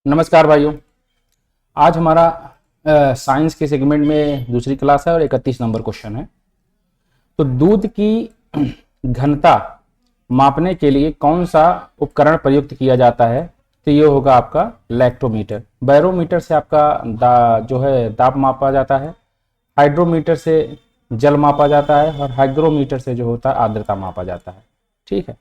नमस्कार भाइयों। आज हमारा साइंस के सेगमेंट में दूसरी क्लास है और 31 नंबर क्वेश्चन है। तो दूध की घनता मापने के लिए कौन सा उपकरण प्रयुक्त किया जाता है? तो ये होगा आपका लैक्टोमीटर। बैरोमीटर से आपका जो है दाब मापा जाता है, हाइड्रोमीटर से जल मापा जाता है और हाइग्रोमीटर से जो होता है आर्द्रता मापा जाता है। ठीक है,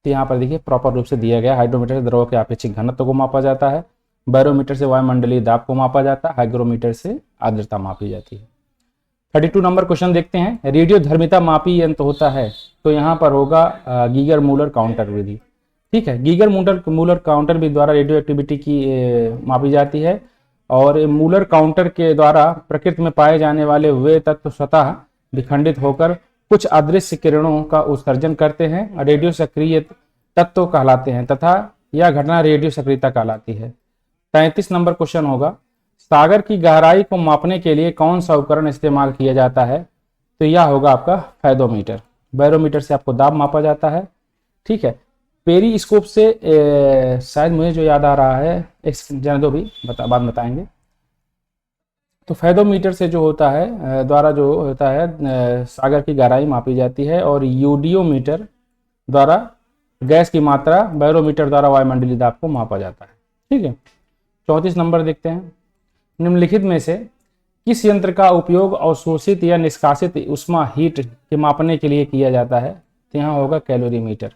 तो यहाँ पर देखिए प्रॉपर रूप से दिया गया। हाइड्रोमीटर से द्रव के अपेक्षित घनत्व को मापा जाता है, बैरोमीटर से वायुमंडलीय दाब को मापा जाता है, हाइग्रोमीटर से आर्द्रता मापी जाती है। 32 नंबर क्वेश्चन देखते हैं। रेडियो धर्मिता मापी यंत्र होता है, तो यहाँ पर होगा गीगर मूलर काउंटर विधि। ठीक है, गीगर मूलर काउंटर विधि द्वारा रेडियो एक्टिविटी की मापी जाती है और मूलर काउंटर के द्वारा प्रकृति में पाए जाने वाले वे तत्व स्वतः विखंडित होकर कुछ अदृश्य किरणों का उत्सर्जन करते हैं, रेडियो सक्रिय तत्व कहलाते हैं तथा यह घटना रेडियो सक्रियता कहलाती है। 33 नंबर क्वेश्चन होगा, सागर की गहराई को मापने के लिए कौन सा उपकरण इस्तेमाल किया जाता है? तो यह होगा आपका फेदोमीटर। बैरोमीटर से आपको दाब मापा जाता है। ठीक है, पेरीस्कोप से शायद मुझे जो याद आ रहा है, एक जाने दो भी बाद में बताएंगे। तो फेदोमीटर से जो होता है द्वारा जो होता है सागर की गहराई मापी जाती है और यूडियोमीटर द्वारा गैस की मात्रा, बैरोमीटर द्वारा वायुमंडलीय दाब को मापा जाता है। ठीक है, 34 नंबर देखते हैं। निम्नलिखित में से किस यंत्र का उपयोग अवशोषित या निष्कासित उष्मा हीट के मापने के लिए किया जाता है? तो यहाँ होगा कैलोरीमीटर।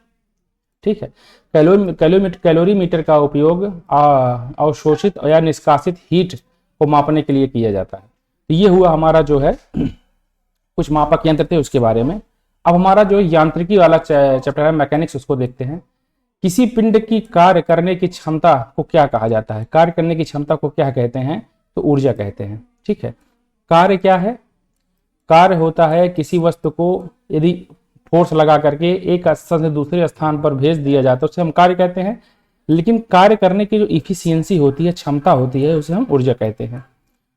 ठीक है, कैलोरीमीटर का उपयोग अवशोषित या निष्कासित हीट को मापने के लिए किया जाता है। तो ये हुआ हमारा जो है कुछ मापक यंत्र थे उसके बारे में। अब हमारा जो यांत्रिकी वाला चैप्टर है मैकेनिक्स, उसको देखते हैं। किसी पिंड की कार्य करने की क्षमता को क्या कहा जाता है? कार्य करने की क्षमता को क्या कहते हैं? तो ऊर्जा कहते हैं। ठीक है, कार्य क्या है? कार्य होता है किसी वस्तु को यदि फोर्स लगा करके एक स्थान से दूसरे स्थान पर भेज दिया जाता है उसे हम कार्य कहते हैं, लेकिन कार्य करने की जो इफिशियंसी होती है, क्षमता होती है, उसे हम ऊर्जा कहते हैं।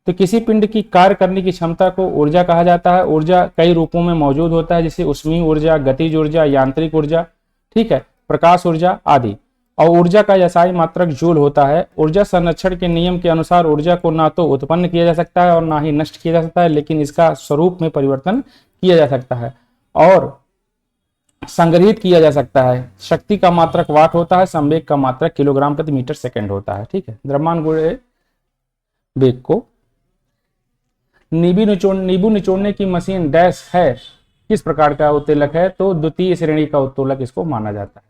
तो किसी पिंड की कार्य करने की क्षमता को ऊर्जा कहा जाता है। ऊर्जा कई रूपों में मौजूद होता है, जैसे ऊष्मीय ऊर्जा, गतिज ऊर्जा, यांत्रिक ऊर्जा, ठीक है, प्रकाश ऊर्जा आदि। और ऊर्जा का एसआई मात्रक जूल होता है। ऊर्जा संरक्षण के नियम के अनुसार ऊर्जा को ना तो उत्पन्न किया जा सकता है और ना ही नष्ट किया जा सकता है, लेकिन इसका स्वरूप में परिवर्तन किया जा सकता है और संग्रहित किया जा सकता है। शक्ति का मात्रक वाट होता है, संवेग का मात्रक किलोग्राम प्रति मीटर सेकंड होता है। ठीक है, द्रव्यमान गुणे वेग को। नींबू निचोड़ने की मशीन डैश है किस प्रकार का उत्तोलक है? तो द्वितीय श्रेणी का उत्तोलक इसको माना जाता है।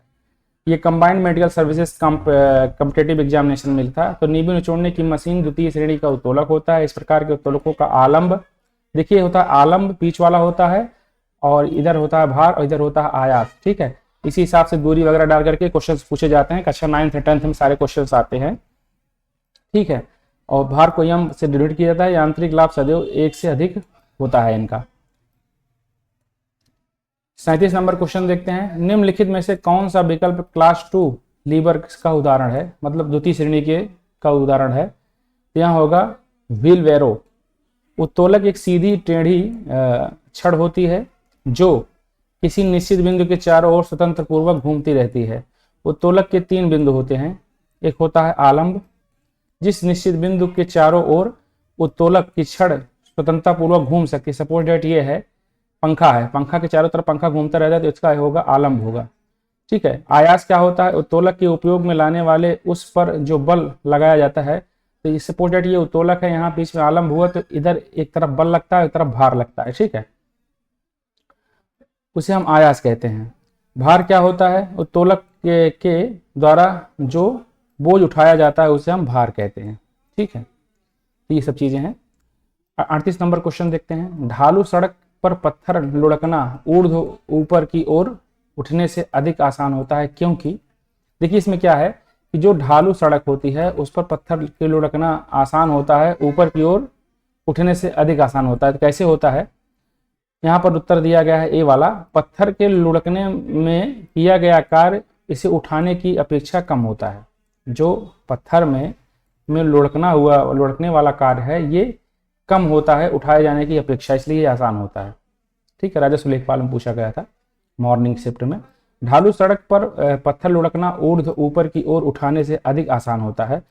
ये combined medical services competitive examination में था। तो नींबू निचोड़ने की मशीन द्वितीय श्रेणी का उत्तोलक होता है। इस प्रकार के उत्तोलकों का आलंब देखिए होता है, आलंब बीच वाला होता है और इधर होता है भार और इधर होता है आयास। ठीक है, इसी हिसाब से दूरी वगैरह डाल करके क्वेश्चन पूछे जाते हैं। कक्षा 9th से 10th में सारे क्वेश्चन आते हैं। ठीक है, और भार को यम से डिनोट किया जाता है। यांत्रिक लाभ सदैव 1 से अधिक होता है इनका। 37 नंबर क्वेश्चन देखते हैं। निम्नलिखित में से कौन सा विकल्प क्लास 2 लीवर का उदाहरण है, मतलब द्वितीय श्रेणी के का उदाहरण है? यहाँ होगा व्हील वेरो। उत्तोलक एक सीधी टेढ़ी छड़ होती है जो किसी निश्चित बिंदु के चारों ओर स्वतंत्र पूर्वक घूमती रहती है। उत्तोलक के 3 बिंदु होते हैं। एक होता है आलंब, जिस निश्चित बिंदु के चारों ओर उत्तोलक की छड़ स्वतंत्रता पूर्वक घूम सकती है। सपोज डेट ये है पंखा है, पंखा के चारों तरफ पंखा घूमता रहता है तो इसका होगा आलंब होगा। ठीक है, आयास क्या होता है? उत्तोलक के उपयोग में लाने वाले उस पर जो बल लगाया जाता है। तो सपोज डेट ये उत्तोलक है, यहाँ बीच में आलंब हुआ तो इधर एक तरफ बल लगता है, एक तरफ भार लगता है। ठीक है, उसे हम आयास कहते हैं। भार क्या होता है? उत्तोलक के द्वारा जो बोझ उठाया जाता है उसे हम भार कहते हैं। ठीक है, तो ये सब चीजें हैं। 38 नंबर क्वेश्चन देखते हैं। ढालू सड़क पर पत्थर लुढ़कना ऊर्ध्व ऊपर की ओर उठने से अधिक आसान होता है, क्योंकि देखिए इसमें क्या है कि जो ढालू सड़क होती है उस पर पत्थर के लुढ़कना आसान होता है, ऊपर की ओर उठने से अधिक आसान होता है। तो कैसे होता है? यहाँ पर उत्तर दिया गया है ए वाला। पत्थर के लुढ़कने में किया गया कार्य इसे उठाने की अपेक्षा कम होता है। जो पत्थर में लुढ़कने वाला कार्य है ये कम होता है उठाए जाने की अपेक्षा, इसलिए आसान होता है। ठीक है, राजस्व लेखपाल में पूछा गया था मॉर्निंग शिफ्ट में। ढालू सड़क पर पत्थर लुढ़कना ऊर्ध्व ऊपर की ओर उठाने से अधिक आसान होता है।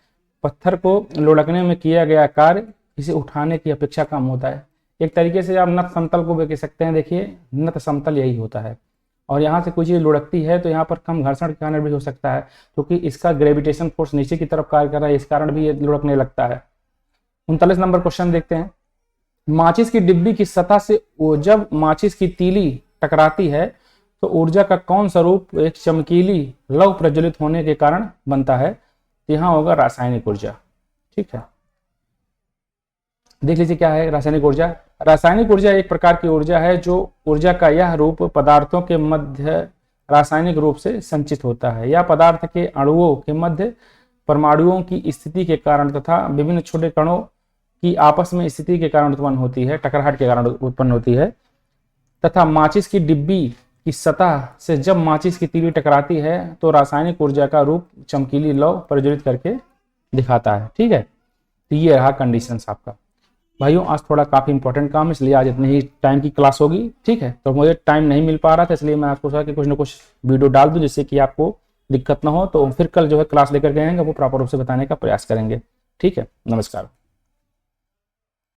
पत्थर को लुढ़कने में किया गया कार्य इसे उठाने की अपेक्षा कम होता है। एक तरीके से आप नत समतल को भी कह सकते हैं। देखिए नत समतल यही होता है, और यहाँ से कोई चीज़ लुढ़कती है तो यहाँ पर कम घर्षण के कारण भी हो सकता है, क्योंकि इसका ग्रेविटेशन फोर्स नीचे की तरफ कार्य कर रहा है, इस कारण भी ये लुढ़कने लगता है। 39 नंबर क्वेश्चन देखते हैं। माचिस की डिब्बी की सतह से जब माचिस की तीली टकराती है तो ऊर्जा का कौन सा रूप एक चमकीली लौ प्रज्वलित होने के कारण बनता है? तो यहाँ होगा रासायनिक ऊर्जा। ठीक है, देख लीजिए क्या है रासायनिक ऊर्जा। रासायनिक ऊर्जा एक प्रकार की ऊर्जा है जो ऊर्जा का यह रूप पदार्थों के मध्य रासायनिक रूप से संचित होता है या पदार्थ के अणुओं के मध्य परमाणुओं की स्थिति के कारण तथा विभिन्न छोटे कणों की आपस में स्थिति के कारण उत्पन्न होती है, टकराहट के कारण उत्पन्न होती है। तथा माचिस की डिब्बी की सतह से जब माचिस की तीली टकराती है तो रासायनिक ऊर्जा का रूप चमकीली लौ प्रज्वलित करके दिखाता है। ठीक है, तो ये रहा कंडीशंस आपका। भाइयों आज थोड़ा काफ़ी इंपॉर्टेंट काम है, इसलिए आज इतनी ही टाइम की क्लास होगी। ठीक है, तो मुझे टाइम नहीं मिल पा रहा था, इसलिए मैं आपको सोचा कि कुछ ना कुछ वीडियो डाल दूं जिससे कि आपको दिक्कत ना हो। तो फिर कल जो है क्लास लेकर गए वो प्रॉपर रूप से बताने का प्रयास करेंगे। ठीक है, नमस्कार।